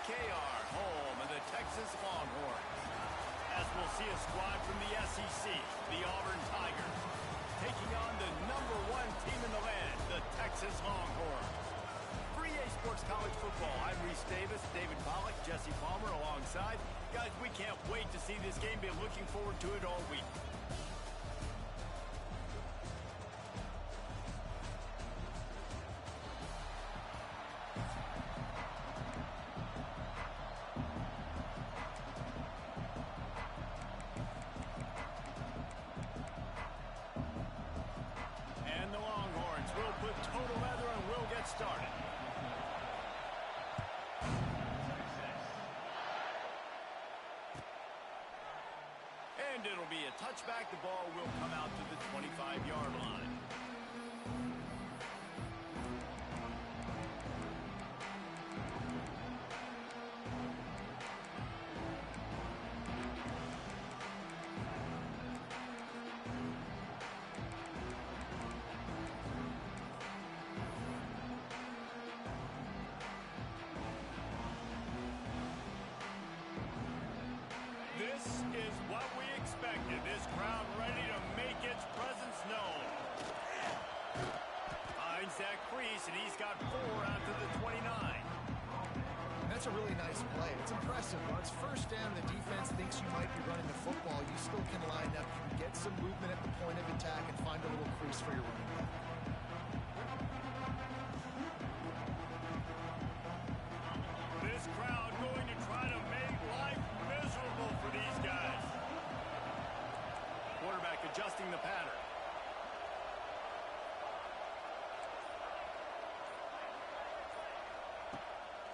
KR, home of the Texas Longhorns. As we'll see a squad from the SEC, the Auburn Tigers, taking on the #1 team in the land, the Texas Longhorns. For EA Sports College Football, I'm Reese Davis, David Pollack, Jesse Palmer alongside. Guys, we can't wait to see this game. Been looking forward to it all week. And the Longhorns will put total leather and we'll get started. And it'll be a touchback. The ball will come out to the 25-yard line. This is what we expected. This crowd ready to make its presence known. Finds that crease, and he's got 4 out to the 29. That's a really nice play. It's impressive. When it's first down, the defense thinks you might be running the football. You still can line up. You can get some movement at the point of attack and find a little crease for your running back. This crowd going to try to make life miserable for these guys. Quarterback adjusting the pattern.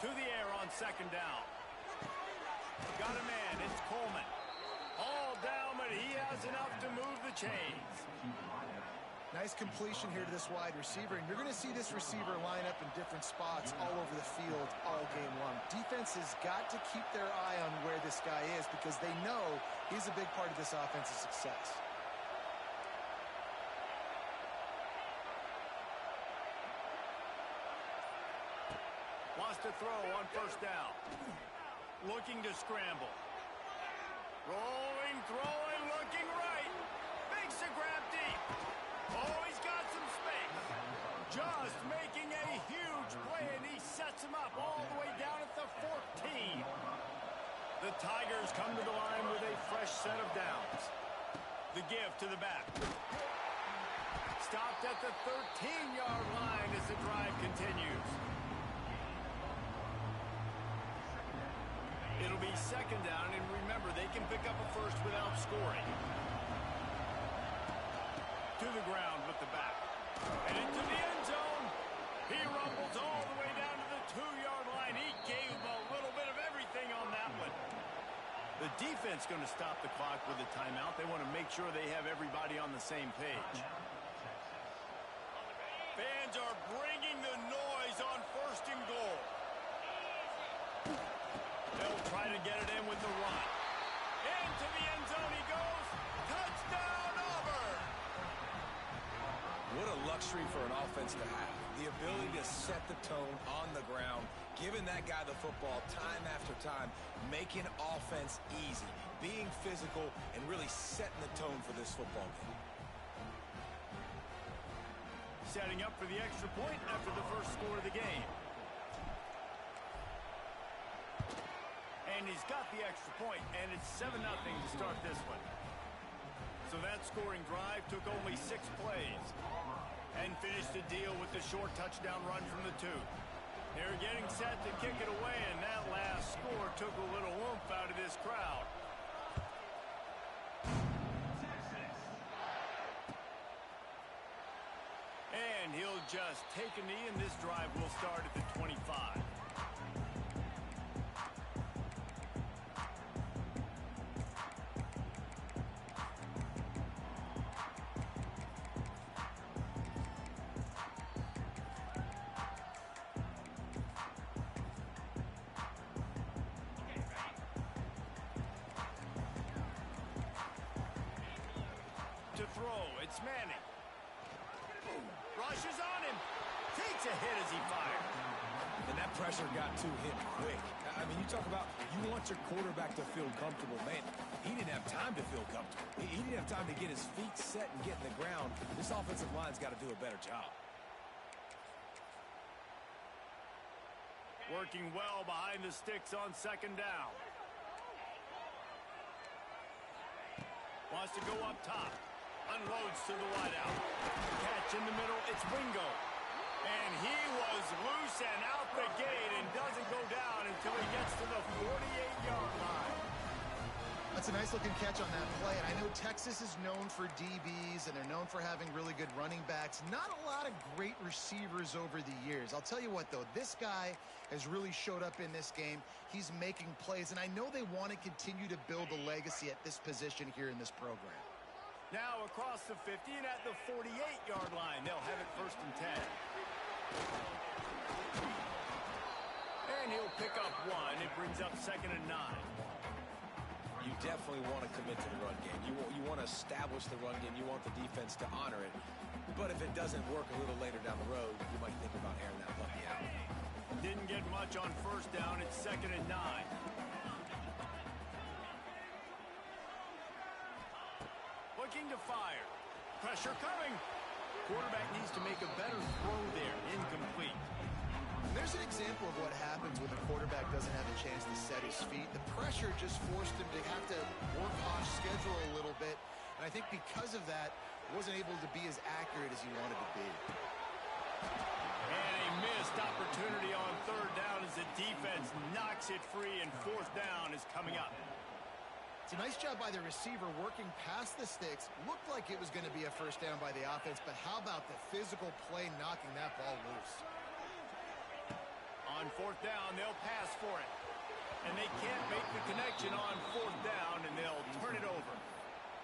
To the air on second down. Got a man, it's Coleman. All down, but he has enough to move the chains. Nice completion here to this wide receiver, and you're going to see this receiver line up in different spots all over the field all game long. Defense has got to keep their eye on where this guy is because they know he's a big part of this offense's success. Wants to throw on first down. Looking to scramble. Rolling, throwing, looking right. Makes a grab deep. Oh, he's got some space. Just making a huge play, and he sets him up all the way down at the 14. The Tigers come to the line with a fresh set of downs. The give to the back. Stopped at the 13-yard line as the drive continues. It'll be second down, and remember, they can pick up a first without scoring. To the ground with the back. And into the end zone. He rumbles all the way down to the 2-yard line. He gave a little bit of everything on that one. The defense going to stop the clock with a timeout. They want to make sure they have everybody on the same page. Fans are bringing the noise on first and goal. They'll try to get it in with the run. Into the end zone he goes. Touchdown, Auburn! What a luxury for an offense to have. The ability to set the tone on the ground, giving that guy the football time after time, making offense easy, being physical, and really setting the tone for this football game. Setting up for the extra point after the first score of the game. And he's got the extra point, and it's 7-0 to start this one. So that scoring drive took only 6 plays and finished the deal with the short touchdown run from the 2. They're getting set to kick it away, and that last score took a little oomph out of this crowd. And he'll just take a knee, and this drive will start at the 25. To throw, it's Manning. Rushes on him. Takes a hit as he fires. And that pressure got to him quick. I mean, you talk about you want your quarterback to feel comfortable. Man, he didn't have time to feel comfortable. He didn't have time to get his feet set and get in the ground. This offensive line's got to do a better job. Working well behind the sticks on second down. Wants to go up top. Unloads to the wideout. Catch in the middle. It's Wingo. And he was loose and out the gate and doesn't go down until he gets to the 48-yard line. That's a nice-looking catch on that play. And I know Texas is known for DBs, and they're known for having really good running backs. Not a lot of great receivers over the years. I'll tell you what, though. This guy has really showed up in this game. He's making plays, and I know they want to continue to build a legacy at this position here in this program. Now across the 50 and at the 48-yard line. They'll have it 1st and 10. And he'll pick up 1. It brings up 2nd and 9. You definitely want to commit to the run game. You want to establish the run game. You want the defense to honor it. But if it doesn't work a little later down the road, you might think about airing that puppy out. Didn't get much on 1st down. It's 2nd and 9. Looking to fire. Pressure coming. Quarterback needs to make a better throw there. Incomplete. There's an example of what happens when the quarterback doesn't have a chance to set his feet. The pressure just forced him to have to work off schedule a little bit. And I think because of that, wasn't able to be as accurate as he wanted to be. And a missed opportunity on 3rd down as the defense knocks it free, and 4th down is coming up. It's a nice job by the receiver working past the sticks. Looked like it was going to be a 1st down by the offense, but how about the physical play knocking that ball loose? On 4th down, they'll pass for it. And they can't make the connection on 4th down, and they'll turn it over.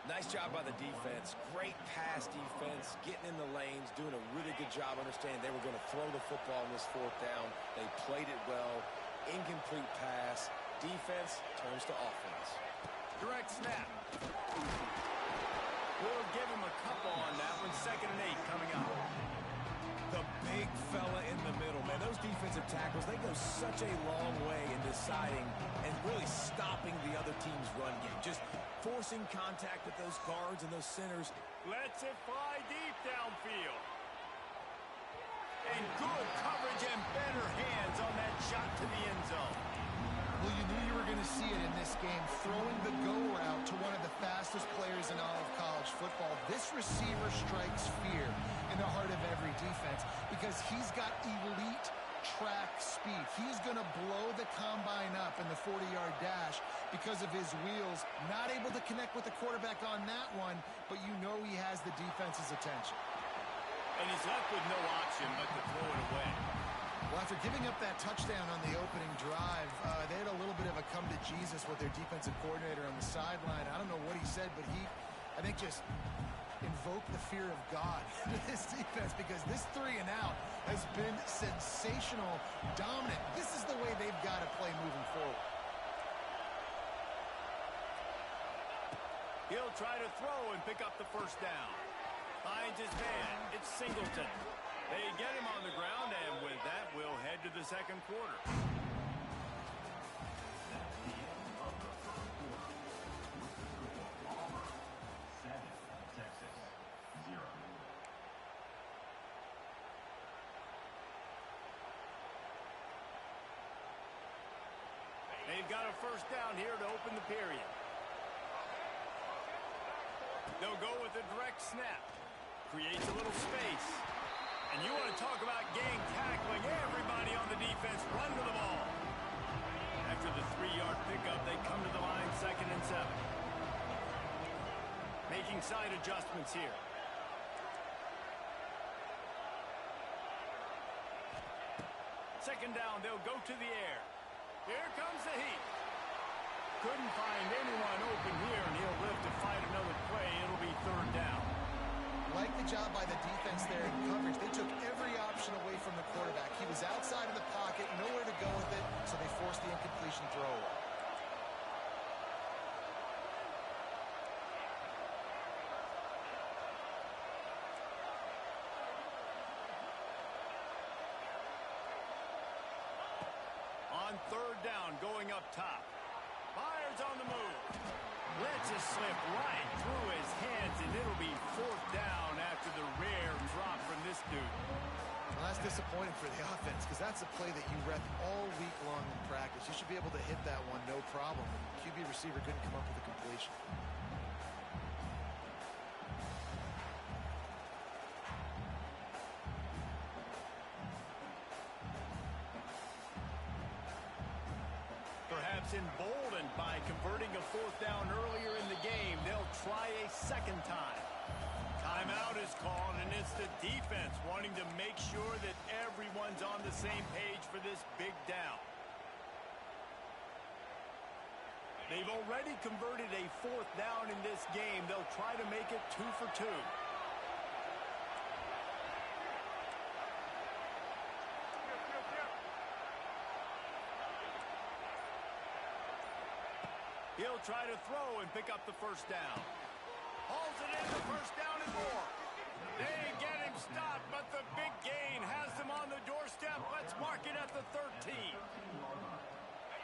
Nice job by the defense. Great pass defense, getting in the lanes, doing a really good job understanding they were going to throw the football in this 4th down. They played it well. Incomplete pass. Defense turns to offense. Direct snap. We'll give him a couple on that one. 2nd and 8 coming up. The big fella in the middle, man. Those defensive tackles, they go such a long way in deciding and really stopping the other team's run game. Just forcing contact with those guards and those centers. Lets it fly deep downfield. And good coverage and better hands on that shot to the end zone. Well, you knew you were going to see it in this game, throwing the go route to one of the fastest players in all of college football. This receiver strikes fear in the heart of every defense because he's got elite track speed. He's going to blow the combine up in the 40-yard dash because of his wheels. Not able to connect with the quarterback on that one, but you know he has the defense's attention. And he's left with no option but to throw it away. Well, after giving up that touchdown on the opening drive, they had a little bit of a come to Jesus with their defensive coordinator on the sideline. I don't know what he said, but he, I think, just invoked the fear of God into this defense because this 3 and out has been sensational, dominant. This is the way they've got to play moving forward. He'll try to throw and pick up the 1st down. Finds his man. It's Singleton. They get him on the ground, and with that, we'll head to the 2nd quarter. They've got a 1st down here to open the period. They'll go with a direct snap. Creates a little space. And you want to talk about gang tackling. Everybody on the defense run to the ball. After the 3-yard pickup, they come to the line 2nd and 7. Making side adjustments here. Second down, they'll go to the air. Here comes the heat. Couldn't find anyone open here, and he'll live to fight another play. It'll be 3rd down. Like the job by the defense there in coverage. They took every option away from the quarterback. He was outside of the pocket, nowhere to go with it, so they forced the incompletion throw away. On third down going up top. Fires on the move. Lets it slip right through his hands, and it'll be fourth down after the rare drop from this dude. Well, that's disappointing for the offense because that's a play that you rep all week long in practice. You should be able to hit that one no problem. The QB receiver couldn't come up with a completion. Perhaps emboldened by converting a fourth down earlier in the game, they'll try a second time. Timeout is called, and it's the defense wanting to make sure that everyone's on the same page for this big down. They've already converted a fourth down in this game. They'll try to make it 2 for 2. He'll try to throw and pick up the first down. Hauls it in, the first down and more. They get him stopped, but the big gain has them on the doorstep. Let's mark it at the 13.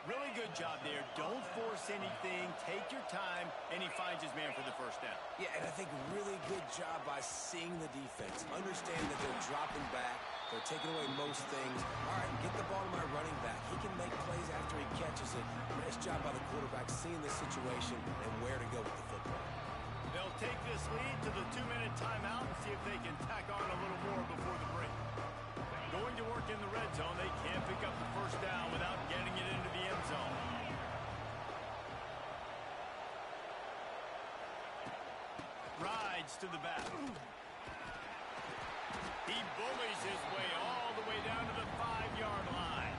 Really good job there. Don't force anything. Take your time, and he finds his man for the first down. Yeah, and I think really good job by seeing the defense. Understand that they're dropping back. They're taking away most things. All right, get the ball to my running back. He can make plays after he catches it. Nice job by the quarterback seeing the situation and where to go with the football. They'll take this lead to the 2-minute timeout and see if they can tack on a little more before the break. Going to work in the red zone. They can't pick up the first down without getting it into the end zone. Rides to the back. He bullies his way all the way down to the 5-yard line.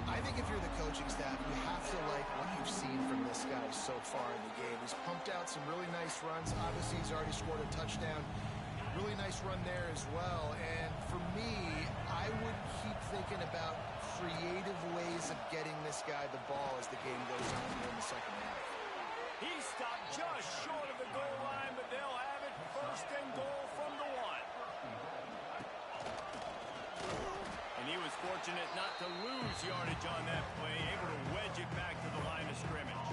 I think if you're the coaching staff, you have to like what you've seen from this guy so far in the game. He's pumped out some really nice runs. Obviously, he's already scored a touchdown. Really nice run there as well. And for me, I would keep thinking about creative ways of getting this guy the ball as the game goes on here in the second half. He stopped just short of the goal line, but they'll have it first and goal from the 1. And he was fortunate not to lose yardage on that play, able to wedge it back to the line of scrimmage.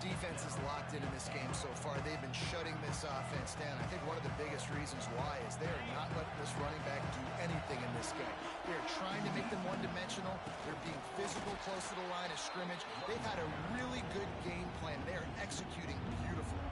Defense is locked in this game so far. They've been shutting this offense down. I think one of the biggest reasons why is they are not letting this running back do anything in this game. They're trying to make them one-dimensional. They're being physical close to the line of scrimmage. They've had a really good game plan. They are executing beautifully.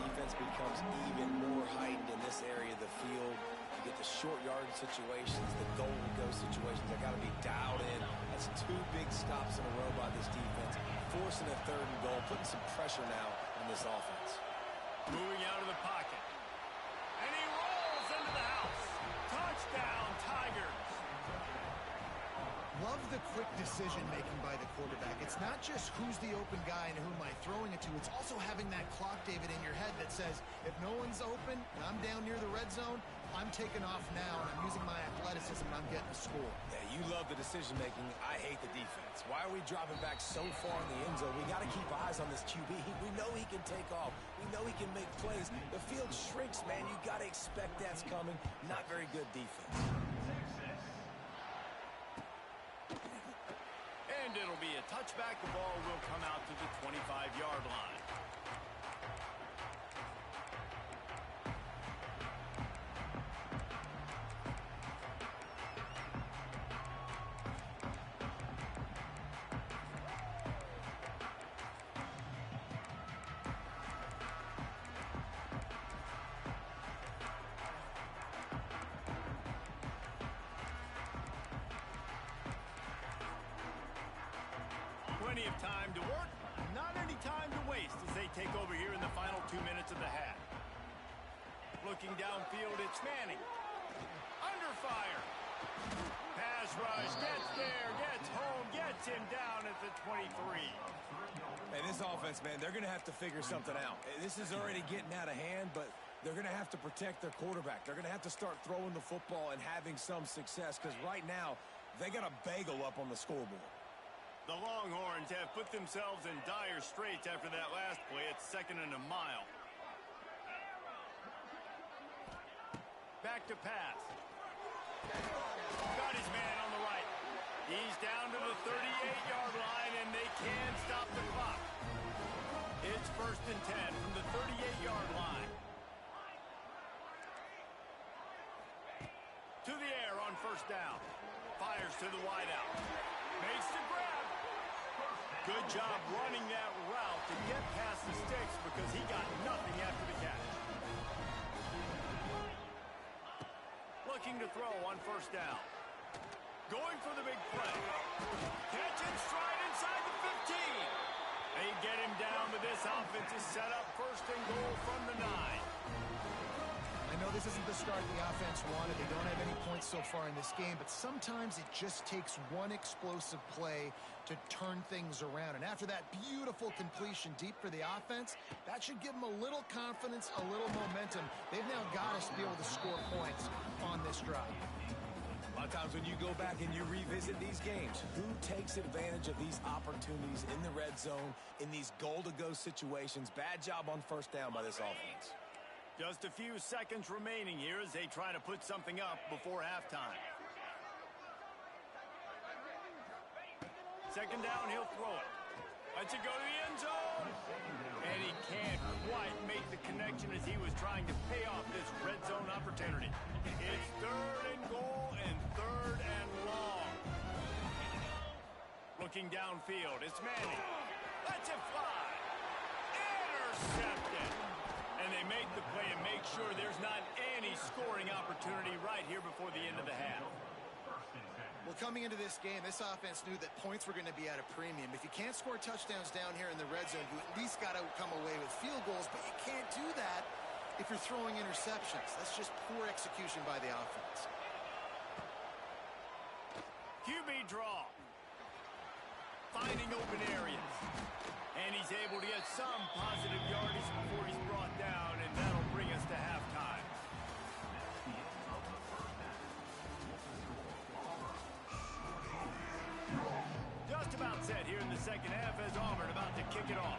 Defense becomes even more heightened in this area of the field. You get the short yardage situations, the goal-to-go situations. They got to be dialed in. That's 2 big stops in a row by this defense, forcing a 3rd and goal, putting some pressure now on this offense. Moving out of the pocket. And he rolls into the house. Touchdown, Tigers. Love the quick decision-making by the quarterback. It's not just who's the open guy and who am I throwing it to. It's also having that clock, David, in your head that says, if no one's open and I'm down near the red zone, I'm taking off now and I'm using my athleticism and I'm getting a score. Yeah, you love the decision-making. I hate the defense. Why are we dropping back so far in the end zone? We got to keep eyes on this QB. We know he can take off. We know he can make plays. The field shrinks, man. You got to expect that's coming. Not very good defense. And it'll be a touchback. The ball will come out to the 25-yard line. Plenty of time to work, not any time to waste as they take over here in the final 2 minutes of the half. Looking downfield, it's Manning. Under fire. Pass rush, gets there, gets home, gets him down at the 23. Hey, this offense, man, they're going to have to figure something out. This is already getting out of hand, but they're going to have to protect their quarterback. They're going to have to start throwing the football and having some success because right now they got a bagel up on the scoreboard. The Longhorns have put themselves in dire straits after that last play. It's 2nd and a mile. Back to pass. Got his man on the right. He's down to the 38-yard line, and they can stop the clock. It's 1st and 10 from the 38-yard line. To the air on 1st down. Fires to the wideout. Makes the grab. Good job running that route to get past the sticks because he got nothing after the catch. Looking to throw on 1st down. Going for the big play. Catch in stride inside the 15. They get him down, but this offense is set up 1st and goal from the 9. I know this isn't the start the offense wanted. They don't have any points so far in this game, but sometimes it just takes one explosive play to turn things around. And after that beautiful completion deep for the offense, that should give them a little confidence, a little momentum. They've now got us to be able to score points on this drive. A lot of times when you go back and you revisit these games, who takes advantage of these opportunities in the red zone, in these goal-to-go situations? Bad job on 1st down by this offense. Just a few seconds remaining here as they try to put something up before halftime. 2nd down, he'll throw it. Lets it go to the end zone. And he can't quite make the connection as he was trying to pay off this red zone opportunity. It's 3rd and goal and 3rd and long. Looking downfield, it's Manning. Lets it fly. Intercepted. And they make the play and make sure there's not any scoring opportunity right here before the end of the half. Well, coming into this game, this offense knew that points were going to be at a premium. If you can't score touchdowns down here in the red zone, you at least got to come away with field goals, but you can't do that if you're throwing interceptions. That's just poor execution by the offense. QB draw. Finding open areas. And he's able to get some positive yardage before he's brought down, and that'll bring us to halftime. Just about set here in the 2nd half as Auburn about to kick it off.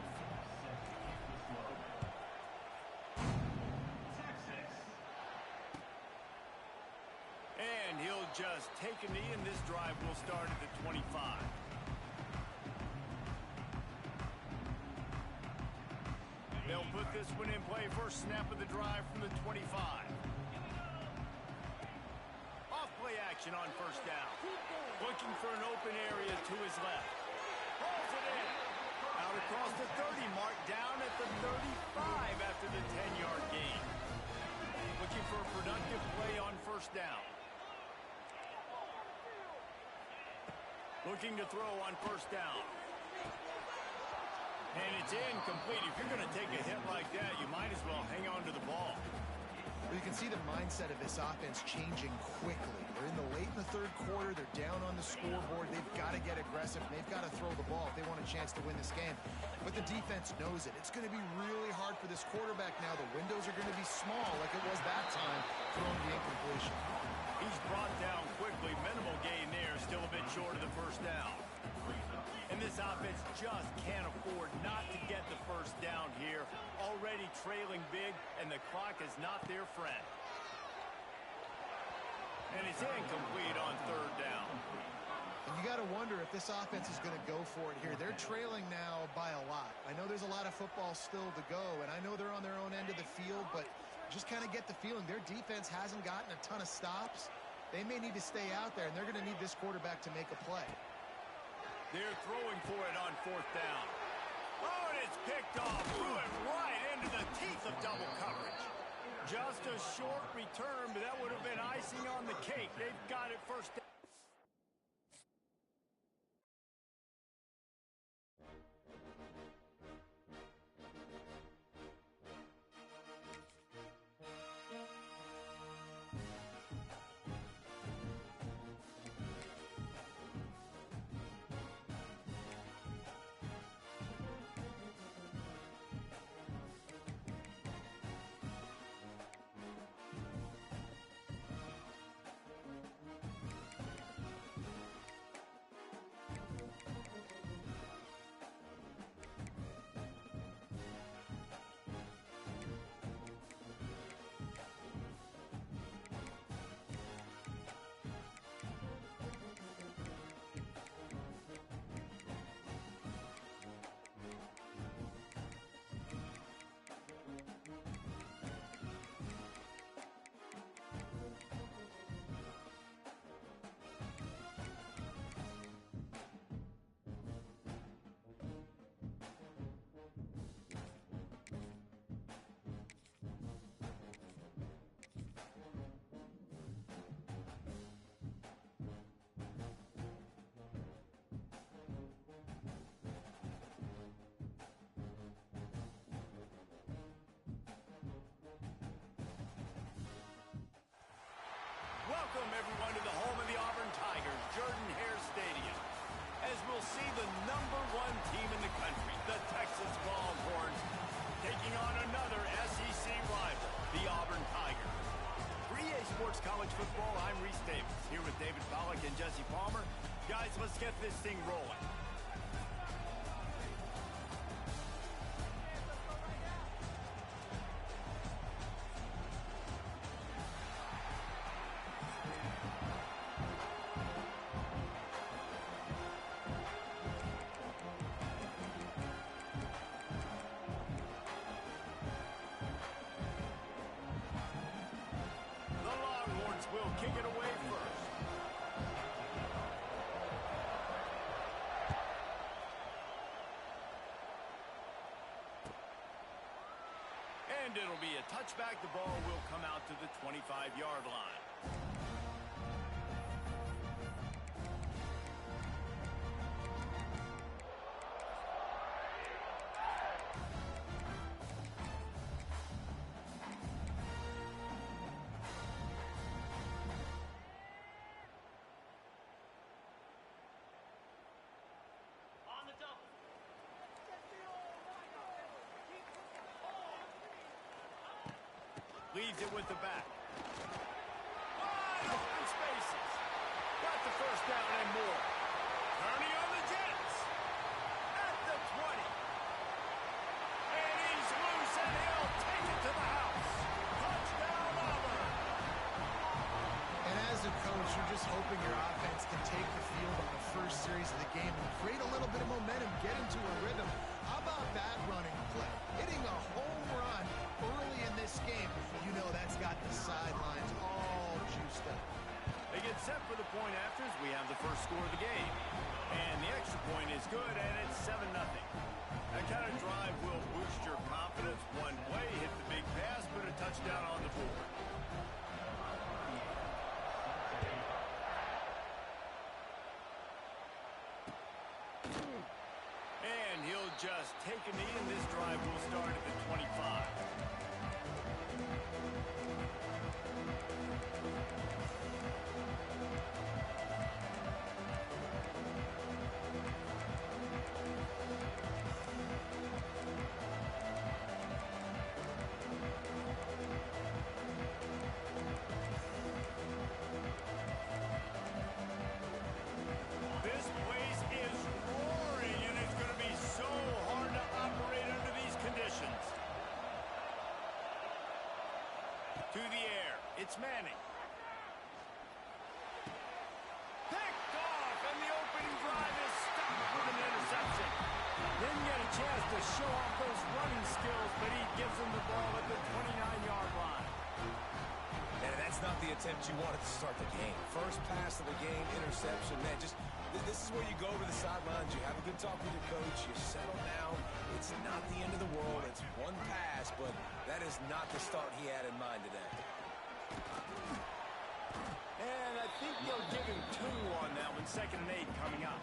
And he'll just take a knee, and this drive will start at the 25. They'll put this one in play. First snap of the drive from the 25. Off play action on 1st down. Looking for an open area to his left. Pulls it in. Out across the 30 mark, down at the 35 after the 10-yard gain. Looking for a productive play on 1st down. Looking to throw on 1st down. And it's incomplete. If you're going to take a hit like that, you might as well hang on to the ball. Well, you can see the mindset of this offense changing quickly. They're in the late in the 3rd quarter. They're down on the scoreboard. They've got to get aggressive. They've got to throw the ball if they want a chance to win this game. But the defense knows it. It's going to be really hard for this quarterback now. The windows are going to be small like it was that time throwing the incompletion. He's brought down quickly. Minimal gain there. Still a bit short of the 1st down. And this offense just can't afford not to get the 1st down here. Already trailing big, and the clock is not their friend. And it's incomplete on 3rd down. And you got to wonder if this offense is going to go for it here. They're trailing now by a lot. I know there's a lot of football still to go, and I know they're on their own end of the field, but just kind of get the feeling their defense hasn't gotten a ton of stops. They may need to stay out there, and they're going to need this quarterback to make a play. They're throwing for it on 4th down. Oh, and it's picked off. Threw it right into the teeth of double coverage. Just a short return, but that would have been icing on the cake. They've got it 1st down. Jesse Palmer. Guys, let's get this thing rolling. Will kick it away first. And it'll be a touchback. The ball will come out to the 25-yard line. Leads it with the back. Wide open spaces. Got the first down and more. Turning on the Jets. At the 20. And he's loose and he'll take it to the house. Touchdown Auburn. And as a coach, you're just hoping your offense can take the field on the first series of the game and create a little bit of momentum, get into a rhythm. How about that running play? Hitting a home run early in this game. You know that's got the sidelines all juiced up. They get set for the point afters. We have the first score of the game. And the extra point is good, and it's 7-0. That kind of drive will boost your confidence. One play, hit the big pass, put a touchdown on the board. And he'll just take a knee, and this drive will start at the 25. This place is roaring, and it's going to be so hard to operate under these conditions. To the air, it's Manning. Picked off, and the opening drive is stopped with an interception. Didn't get a chance to show off those running skills, but he gives him the ball at the 29-yard line. And that's not the attempt you wanted to start the game. First pass of the game, interception. Man, this is where you go over the sidelines. You have a good talk with your coach. You settle down. It's not the end of the world. It's one pass, but that is not the start he had in mind today. And I think they'll give him 2 on that one. 2nd and 8 coming up.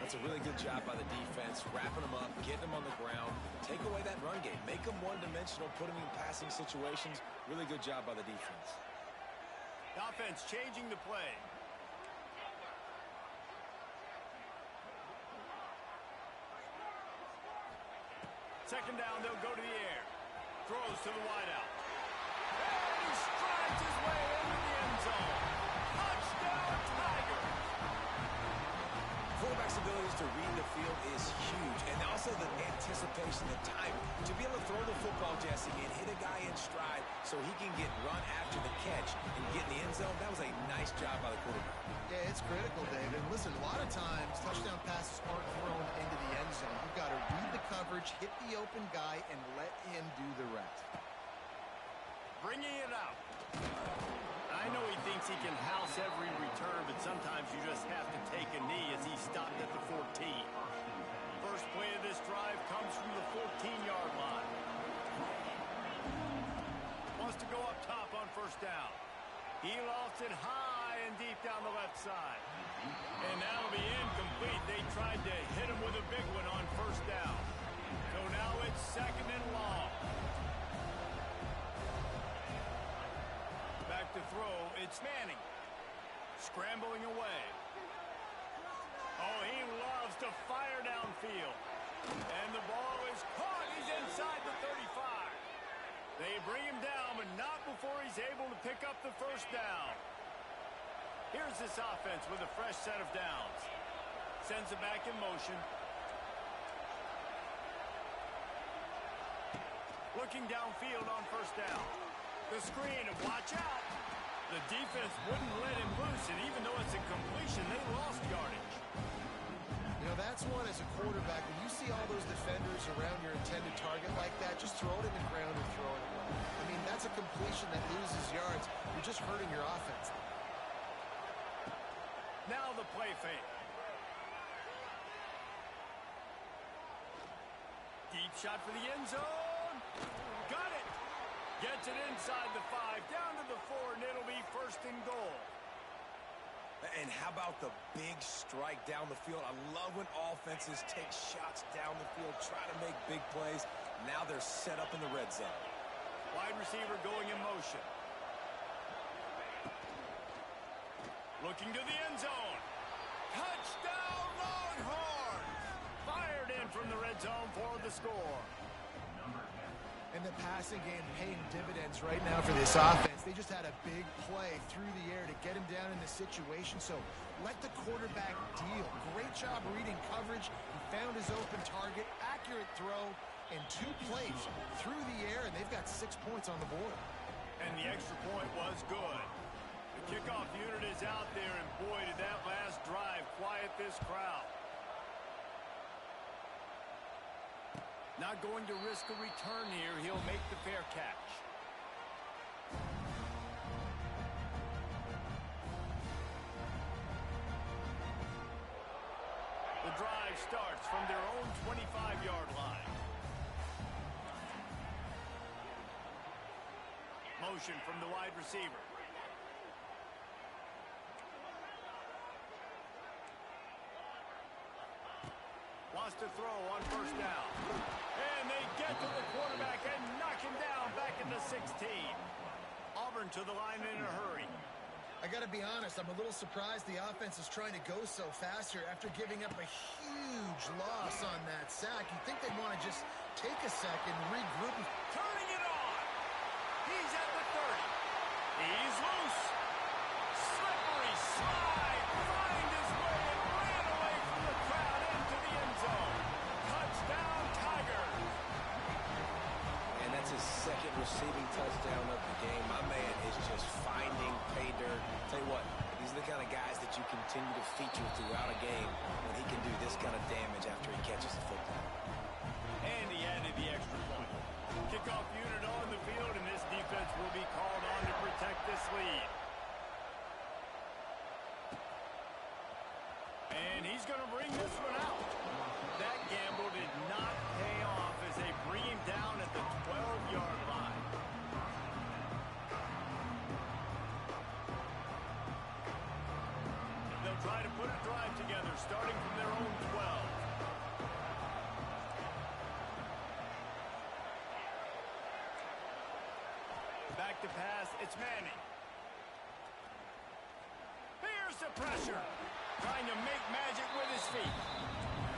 That's a really good job by the defense, wrapping them up, getting them on the ground, take away that run game, make them one-dimensional, put them in passing situations. Really good job by the defense. The offense changing the play. Second down, they'll go to the air. Throws to the wideout. And he strides his way into the end zone. Touchdown, Tigers! Quarterback's abilities to read the field is huge, and also the anticipation, the timing. To be able to throw the football, Jesse, and hit a guy in stride so he can get run after the catch and get in the end zone, that was a nice job by the quarterback. Yeah, it's critical, David. Listen, a lot of times touchdown passes aren't thrown into the end zone. You've got to read the coverage, hit the open guy, and let him do the rest. Bringing it out. I know he thinks he can house every return, but sometimes you just have to take a knee as he stopped at the 14. First play of this drive comes from the 14-yard line. Wants to go up top on first down. He lost it high and deep down the left side. And that'll be incomplete. They tried to hit him with a big one on first down. So now it's 2nd and long. Back to throw, it's Manning. Scrambling away. Oh, he loves to fire downfield. And the ball is caught. He's inside the 35. They bring him down, but not before he's able to pick up the first down. Here's this offense with a fresh set of downs. Sends it back in motion. Looking downfield on first down. The screen, and watch out. The defense wouldn't let him loose, and even though it's a completion, they lost yardage. You know, that's one as a quarterback. When you see all those defenders around your intended target like that, just throw it in the ground and throw it away. I mean, that's a completion that loses yards. You're just hurting your offense. Now the play fake. Deep shot for the end zone. Got it. Gets it inside the 5, down to the 4, and it'll be first and goal. And how about the big strike down the field? I love when offenses take shots down the field, try to make big plays. Now they're set up in the red zone. Wide receiver going in motion. Looking to the end zone. Touchdown Longhorns! Fired in from the red zone for the score. And the passing game paying dividends right now for this offense. They just had a big play through the air to get him down in the situation. So let the quarterback deal. Great job reading coverage. He found his open target, accurate throw, and 2 plays through the air, and they've got 6 points on the board. And the extra point was good. The kickoff unit is out there, and boy, did that last drive quiet this crowd. Not going to risk a return here. He'll make the fair catch. The drive starts from their own 25-yard line. Motion from the wide receiver. Wants to throw on first down. And they get to the quarterback and knock him down back at the 16. Auburn to the line in a hurry. I got to be honest, I'm a little surprised the offense is trying to go so fast here after giving up a huge loss on that sack. You'd think they'd want to just take a second, regroup. Turning it on. He's at the 30. He's loose. Slippery slide. Find his way and ran away from the crowd into the end zone. Touchdown, Tigers. And that's his second receiving touchdown of the game. My man is just finding pay dirt. Tell you what, these are the kind of guys that you continue to feature throughout a game when he can do this kind of damage after he catches the football. And he added the extra point. Kickoff unit on the field, and this defense will be called on to protect this lead. And he's going to bring this one out. That gamble did not pay off as they bring him down at the 12-yard line. They'll try to put a drive together, starting from their own 12. Back to pass, it's Manning. Here's the pressure. Trying to make magic with his feet.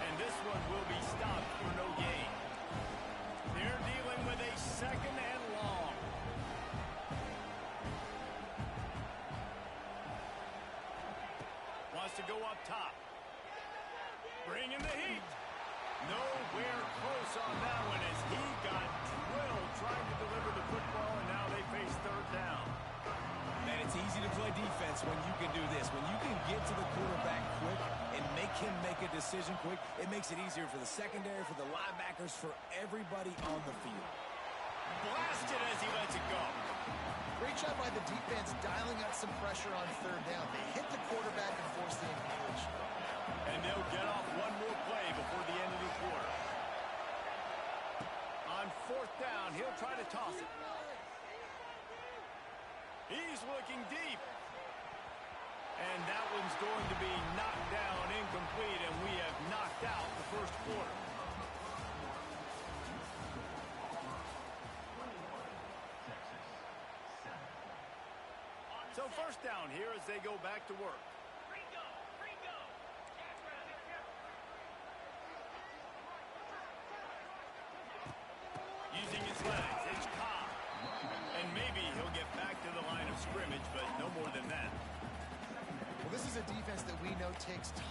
And this one will be stopped for no gain. They're dealing with a second and long. Wants to go up top. Bring in the heat. Nowhere close on that one as he got drilled trying to deliver the football, and now they face third down. Man, it's easy to play defense when you can do this. When you can get to the quarterback quick and make him make a decision quick, it makes it easier for the secondary, for the linebackers, for everybody on the field. Blasted as he lets it go. Great job by the defense dialing up some pressure on third down. They hit the quarterback and forced the incompletion. And they'll get off one more play before the end of the quarter. On fourth down, he'll try to toss it. He's looking deep. And that one's going to be knocked down incomplete, and we have knocked out the first quarter. So first down here as they go back to work. Using his legs, it's Cobb. And maybe he'll get back to the line of scrimmage, but no more than that.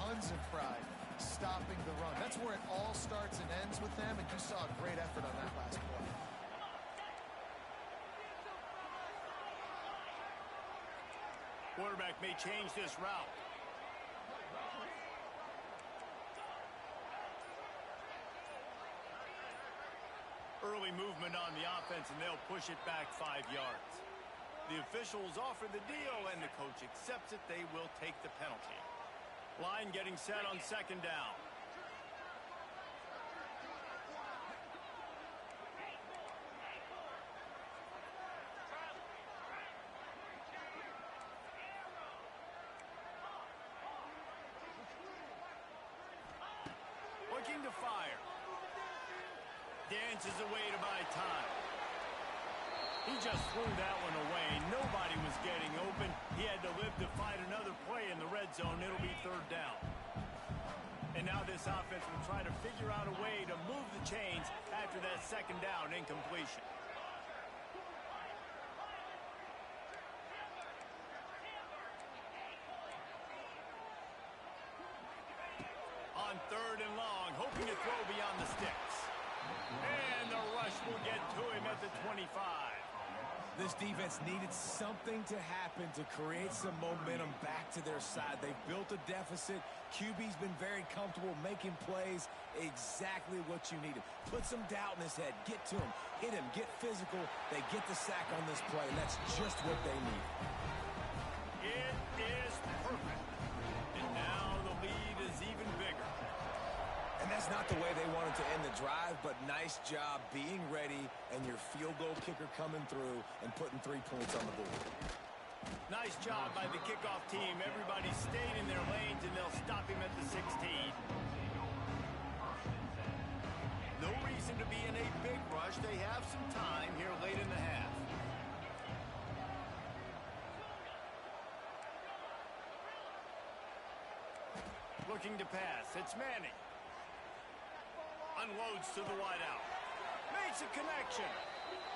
tons of pride stopping the run. That's where it all starts and ends with them, and you saw a great effort on that last play. Quarterback may change this route. Early movement on the offense, and they'll push it back 5 yards. The officials offer the deal, and the coach accepts it. They will take the penalty. Line getting set on second down. Looking to fire. Dances away to buy time. He just threw that one away. Nobody was getting open. He had to live to find another play in the red zone. It'll be third down. And now this offense will try to figure out a way to move the chains after that second down incompletion. On third and long, hoping to throw beyond the sticks. And the rush will get to him at the 25. This defense needed something to happen to create some momentum back to their side. They've built a deficit. QB's been very comfortable making plays. Exactly what you needed. Put some doubt in his head. Get to him. Hit him. Get physical. They get the sack on this play. That's just what they need. It is perfect. And now the lead is even bigger. And that's not the way they wanted to end the drive, but nice job being ready and your field goal kicker coming through and putting 3 points on the board. Nice job by the kickoff team. Everybody stayed in their lanes, and they'll stop him at the 16. No reason to be in a big rush. They have some time here late in the half. Looking to pass. It's Manning. Unloads to the wideout. Makes a connection.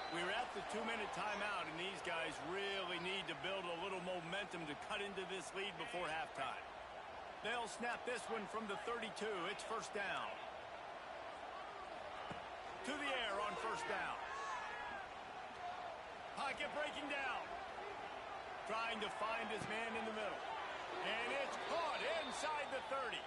We're at the 2-minute timeout, and these guys really need to build a little momentum to cut into this lead before halftime. They'll snap this one from the 32. It's first down. To the air on first down. Pocket breaking down. Trying to find his man in the middle. And it's caught inside the 30.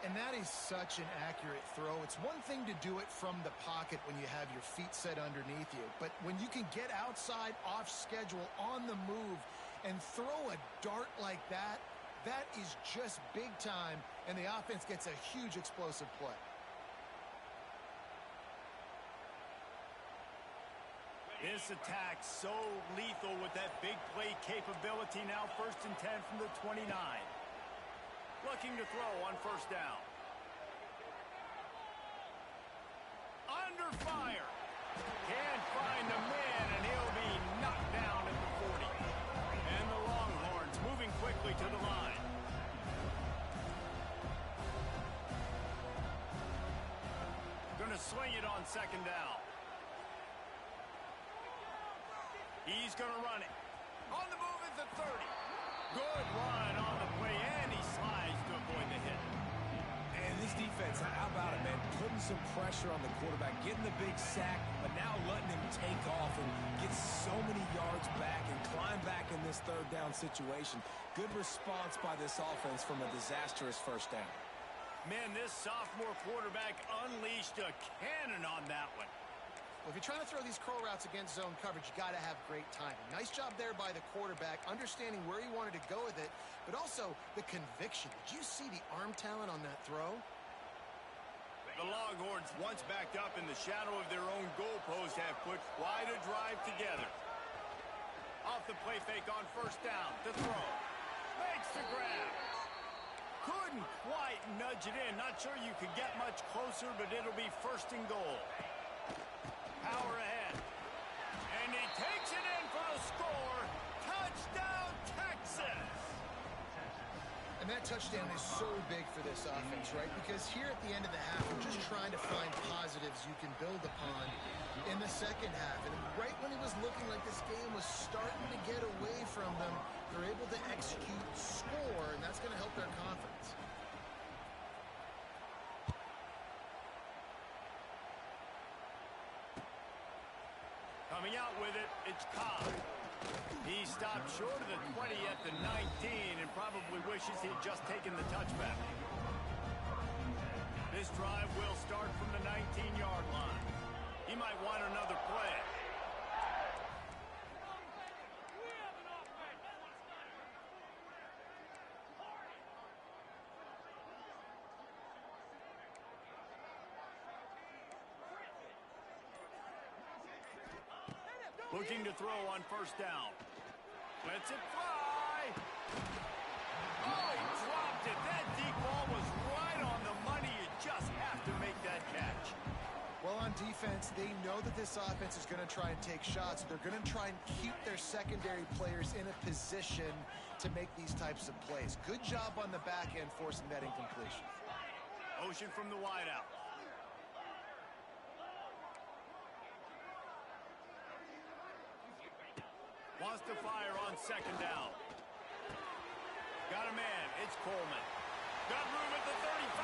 And that is such an accurate throw. It's one thing to do it from the pocket when you have your feet set underneath you. But when you can get outside, off schedule, on the move, and throw a dart like that, that is just big time. And the offense gets a huge explosive play. This attack so lethal with that big play capability. Now first and 10 from the 29. Looking to throw on first down. Under fire. Can't find the man, and he'll be knocked down at the 40. And the Longhorns moving quickly to the line. Gonna swing it on second down. He's gonna run it. On the move at the 30. Good run on the play, and he slides to avoid the hit. And this defense, how about it, man? Putting some pressure on the quarterback, getting the big sack, but now letting him take off and get so many yards back and climb back in this third down situation. Good response by this offense from a disastrous first down. Man, this sophomore quarterback unleashed a cannon on that one. Well, if you're trying to throw these curl routes against zone coverage, you got to have great timing. Nice job there by the quarterback, understanding where he wanted to go with it, but also the conviction. Did you see the arm talent on that throw? The Longhorns, once backed up in the shadow of their own goalpost, have put quite a drive together. Off the play fake on first down to throw. Makes the grab. Couldn't quite nudge it in. Not sure you could get much closer, but it'll be first and goal. Power ahead. And he takes it in for a score. Touchdown, Texas! And that touchdown is so big for this offense, right? Because here at the end of the half, we're just trying to find positives you can build upon in the second half. And right when it was looking like this game was starting to get away from them, they're able to execute, score, and that's going to help their confidence. Coming out with it, it's Cobb. He stopped short of the 20 at the 19 and probably wishes he'd just taken the touchback. This drive will start from the 19-yard line. He might want another play. Looking to throw on first down. Lets it fly. Oh, he dropped it. That deep ball was right on the money. You just have to make that catch. Well, on defense, they know that this offense is going to try and take shots. They're going to try and keep their secondary players in a position to make these types of plays. Good job on the back end forcing that incompletion. Motion from the wideout. Wants to fire on second down. Got a man. It's Coleman. Got room at the 35.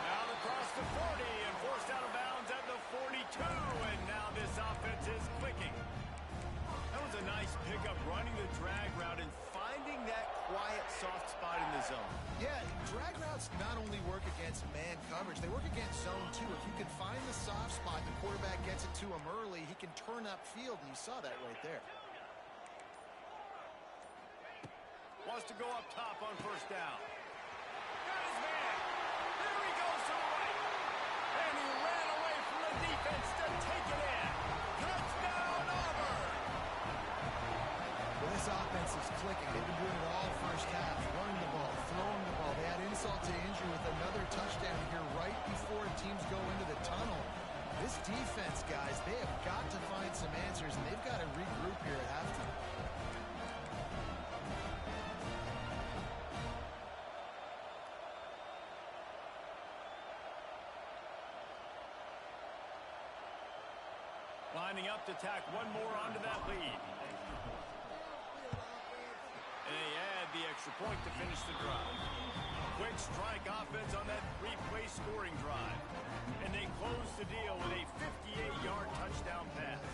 Now across the 40 and forced out of bounds at the 42. And now this offense is clicking. That was a nice pickup, running the drag route and finding that quiet, soft spot in the zone. Yeah, drag routes not only work against man coverage, they work against zone too. If you can find the soft spot, the quarterback gets it to him early, he can turn upfield, and you saw that right there. Wants to go up top on first down. Got his man. There he goes to the right. And he ran away from the defense to take it in. Touchdown, Auburn! Well, this offense is clicking. They've been doing it all first half. Running the ball, throwing the ball. They had insult to injury with another touchdown here right before teams go into the tunnel. This defense, guys, they have got to find some answers, and they've got to regroup here at halftime. Lining up to tack one more onto that lead. And they add the extra point to finish the drive. Quick strike offense on that three-play scoring drive. And they close the deal with a 58-yard touchdown pass.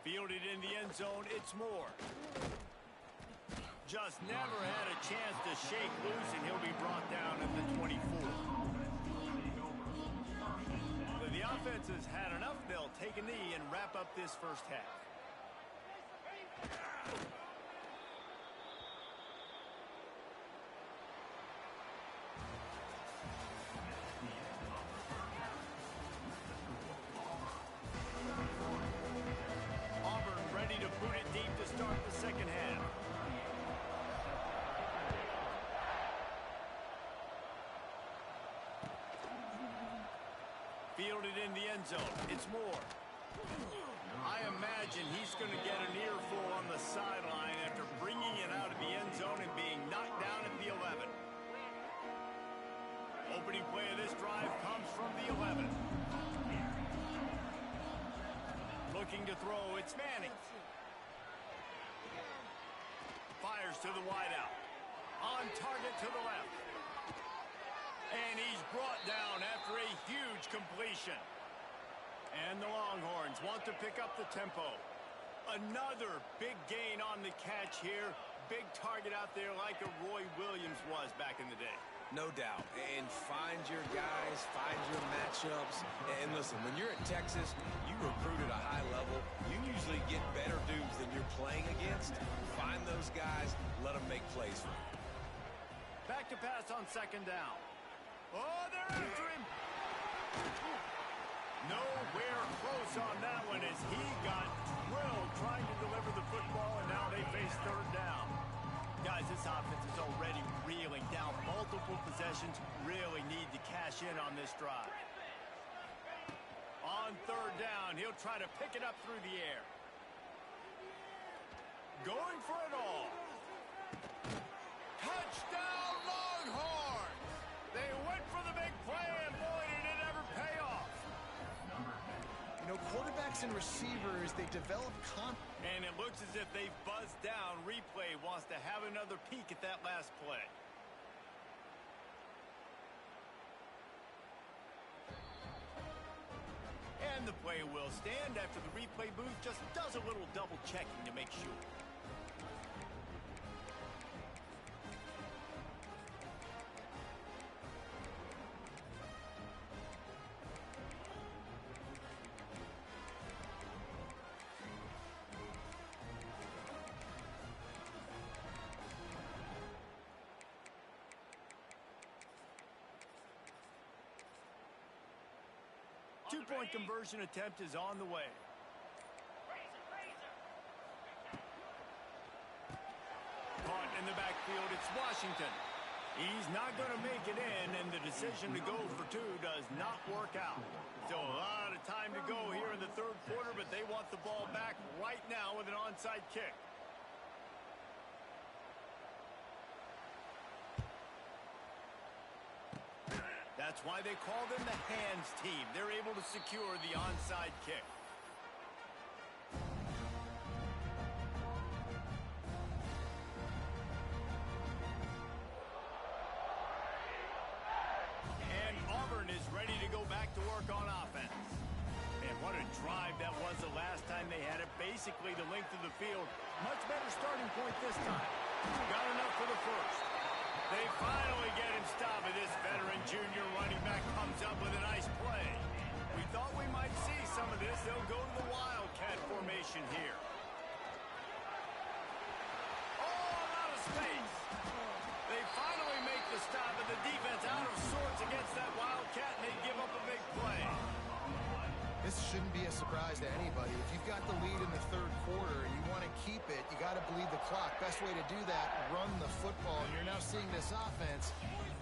Fielded in the end zone, it's Moore. Just never had a chance to shake loose, and he'll be brought down at the 24. But the offense has had enough. They'll take a knee and wrap up this first half. Auburn ready to boot it deep to start the second half. Fielded in the end zone. It's Moore. I imagine he's going to get an earful on the sideline after bringing it out of the end zone and being knocked down at the 11. Opening play of this drive comes from the 11. Looking to throw, it's Manning. Fires to the wideout. On target to the left. And he's brought down after a huge completion. And the Longhorns want to pick up the tempo. Another big gain on the catch here. Big target out there like a Roy Williams was back in the day. No doubt. And find your guys, find your matchups. And listen, when you're at Texas, you recruit at a high level. You usually get better dudes than you're playing against. Find those guys, let them make plays for you. Back to pass on second down. Oh, they're after him. Nowhere close on that one as he got drilled trying to deliver the football, and now they face third down. Guys, this offense is already reeling down multiple possessions. Really need to cash in on this drive. On third down, he'll try to pick it up through the air. Going for it all. Touchdown, Longhorns! They went for the big play, and boy, did it ever pay off. You You know, quarterbacks and receivers, they develop confidence. And it looks as if they've buzzed down. Replay wants to have another peek at that last play. And the play will stand after the replay booth just does a little double checking to make sure. Two-point conversion attempt is on the way. Caught in the backfield, it's Washington. He's not going to make it in, and the decision to go for two does not work out. Still a lot of time to go here in the third quarter, but they want the ball back right now with an onside kick. That's why they call them the hands team. They're able to secure the onside kick. And Auburn is ready to go back to work on offense. And what a drive that was the last time they had it. Basically the length of the field. Much better starting point this time. Got enough for the first. They finally get him stopped, and this veteran junior running back comes up with a nice play. We thought we might see some of this. They'll go to the Wildcat formation here. Oh, out of space. They finally make the stop, and the defense out of sorts against that Wildcat, and they give up a big play. This shouldn't be a surprise to anybody. If you've got the lead in the third quarter and you want to keep it, you got to bleed the clock. Best way to do that, run the football. And you're now seeing this offense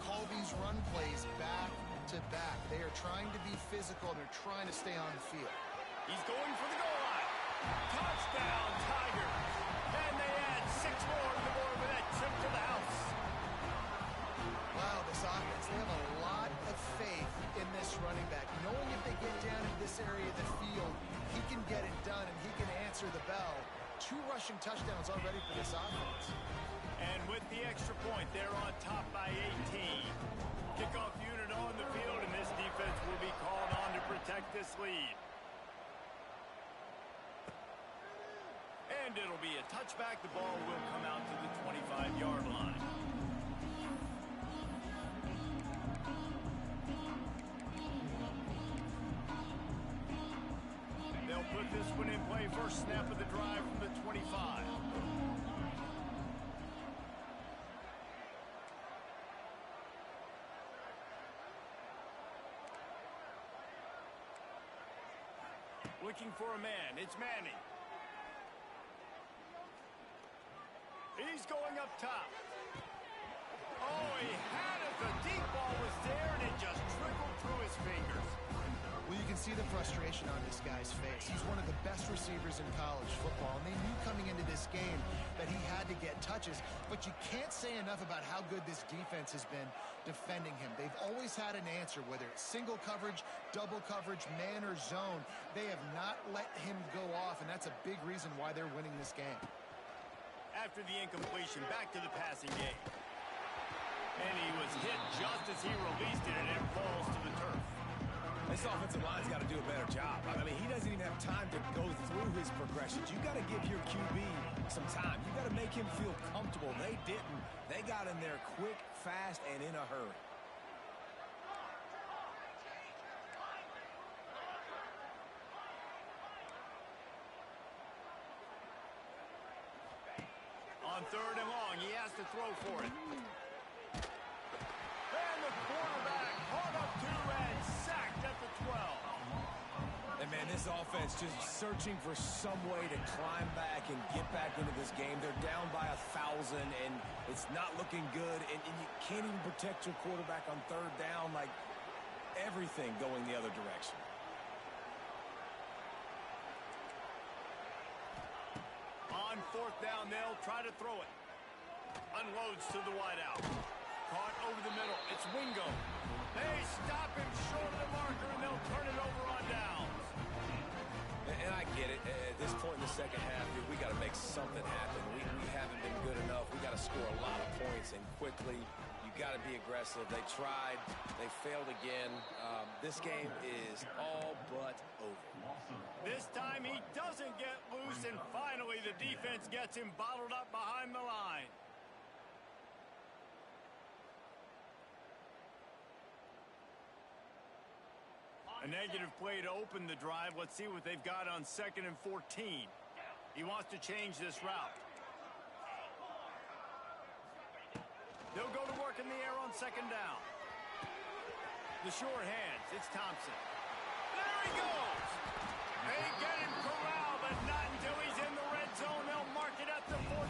call these run plays back to back. They are trying to be physical. They're trying to stay on the field. He's going for the goal line. Touchdown, Tiger. And they add 6 more to the board with that trip to the house. Wow, this offense, they have a lot of faith in this running back. Knowing if they get down in this area of the field, he can get it done and he can answer the bell. 2 rushing touchdowns already for this offense. And with the extra point, they're on top by 18. Kickoff unit on the field, and this defense will be called on to protect this lead. And it'll be a touchback. The ball will come out to the 25-yard line. They'll put this one in play. First snap of the drive from the 25. Looking for a man. It's Manning. He's going up top. Oh, he had it. The deep ball was there, and it just trickled through his fingers. Well, you can see the frustration on this guy's face. He's one of the best receivers in college football, and they knew coming into this game that he had to get touches, but you can't say enough about how good this defense has been defending him. They've always had an answer, whether it's single coverage, double coverage, man or zone. They have not let him go off, and that's a big reason why they're winning this game. After the incompletion, back to the passing game. And he was hit just as he released it, and it falls to the turf. This offensive line's got to do a better job. I mean, he doesn't even have time to go through his progressions. You got to give your QB some time. You got to make him feel comfortable. They didn't. They got in there quick, fast, and in a hurry. On 3rd and long, he has to throw for it. And the quarterback caught up to and sacked at the 12. And, man, this offense just searching for some way to climb back and get back into this game. They're down by 1,000, and it's not looking good. And you can't even protect your quarterback on 3rd down. Like, everything going the other direction. On 4th down, they'll try to throw it. Unloads to the wideout. Caught over the middle. It's Wingo. They stop him short of the marker, and they'll turn it over on downs. And I get it. At this point in the second half, dude, we got to make something happen. We haven't been good enough. We got to score a lot of points and quickly. You got to be aggressive. They tried. They failed again. This game is all but over. This time he doesn't get loose, and finally the defense gets him bottled up behind the line. A negative play to open the drive. Let's see what they've got on 2nd and 14. He wants to change this route. They'll go to work in the air on 2nd down. The short hands. It's Thompson. There he goes. They get him corralled, but not until he's in the red zone. They'll mark it at the 14.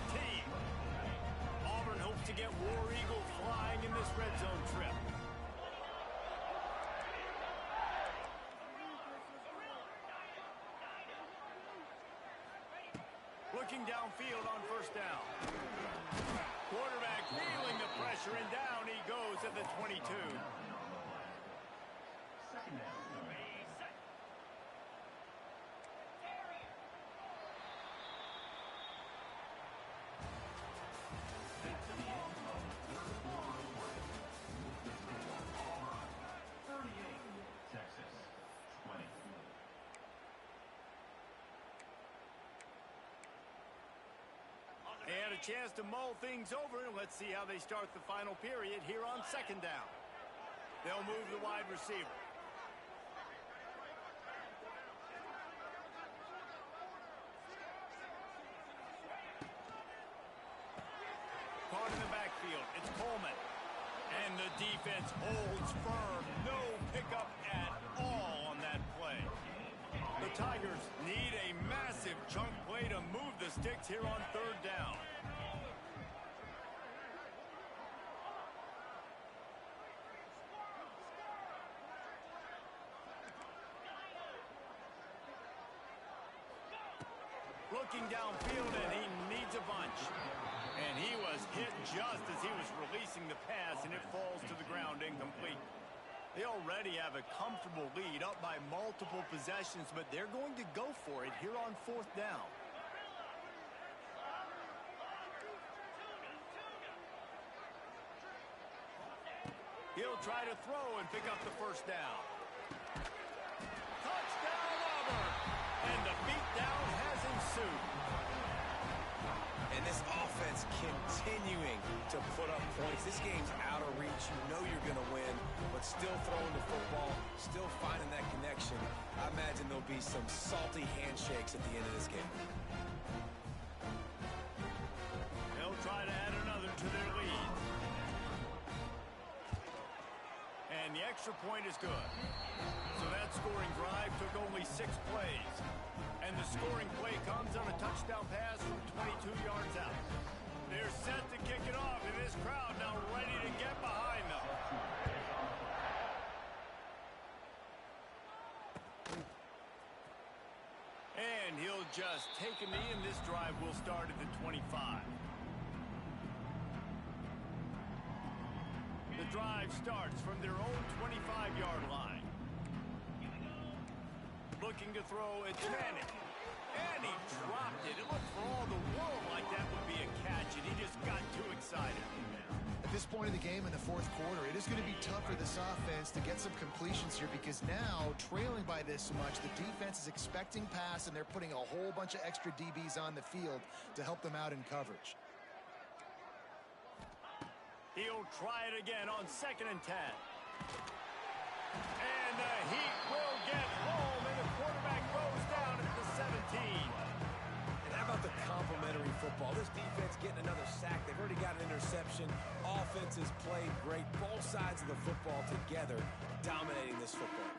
Auburn hopes to get War Eagle flying in this red zone trip. Looking downfield on 1st down. Quarterback feeling the pressure, and down he goes at the 22. They had a chance to mull things over, and let's see how they start the final period here on 2nd down. They'll move the wide receiver. Caught in the backfield. It's Coleman. And the defense holds firm. No pickup at all on that play. The Tigers need a massive chunk play to move the sticks here on 3rd down. Looking downfield, and he needs a bunch. And he was hit just as he was releasing the pass, and it falls to the ground incomplete. They already have a comfortable lead, up by multiple possessions, but they're going to go for it here on 4th down. He'll try to throw and pick up the 1st down. Touchdown, Auburn! And the beatdown has ensued. And this offense continuing to put up points. This game's out of reach. You know you're going to win, but still throwing the football, still finding that connection. I imagine there'll be some salty handshakes at the end of this game. They'll try to add another to their lead. And the extra point is good. So that scoring drive took only 6 plays. And the scoring play comes on a touchdown pass from 22 yards out. They're set to kick it off, and this crowd now ready to get behind them. And he'll just take a knee, and this drive will start at the 25. The drive starts from their own 25-yard line. Looking to throw, it's Manning. And he dropped it. It looked for all the world like that would be a catch, and he just got too excited. At this point in the game in the 4th quarter, it is going to be tough for this offense to get some completions here, because now, trailing by this much, the defense is expecting pass, and they're putting a whole bunch of extra DBs on the field to help them out in coverage. He'll try it again on 2nd and 10. And the Heat will get home, and the quarterback goes down at the 17. And how about the complimentary football? This defense getting another sack. They've already got an interception. Offense has played great. Both sides of the football together dominating this football.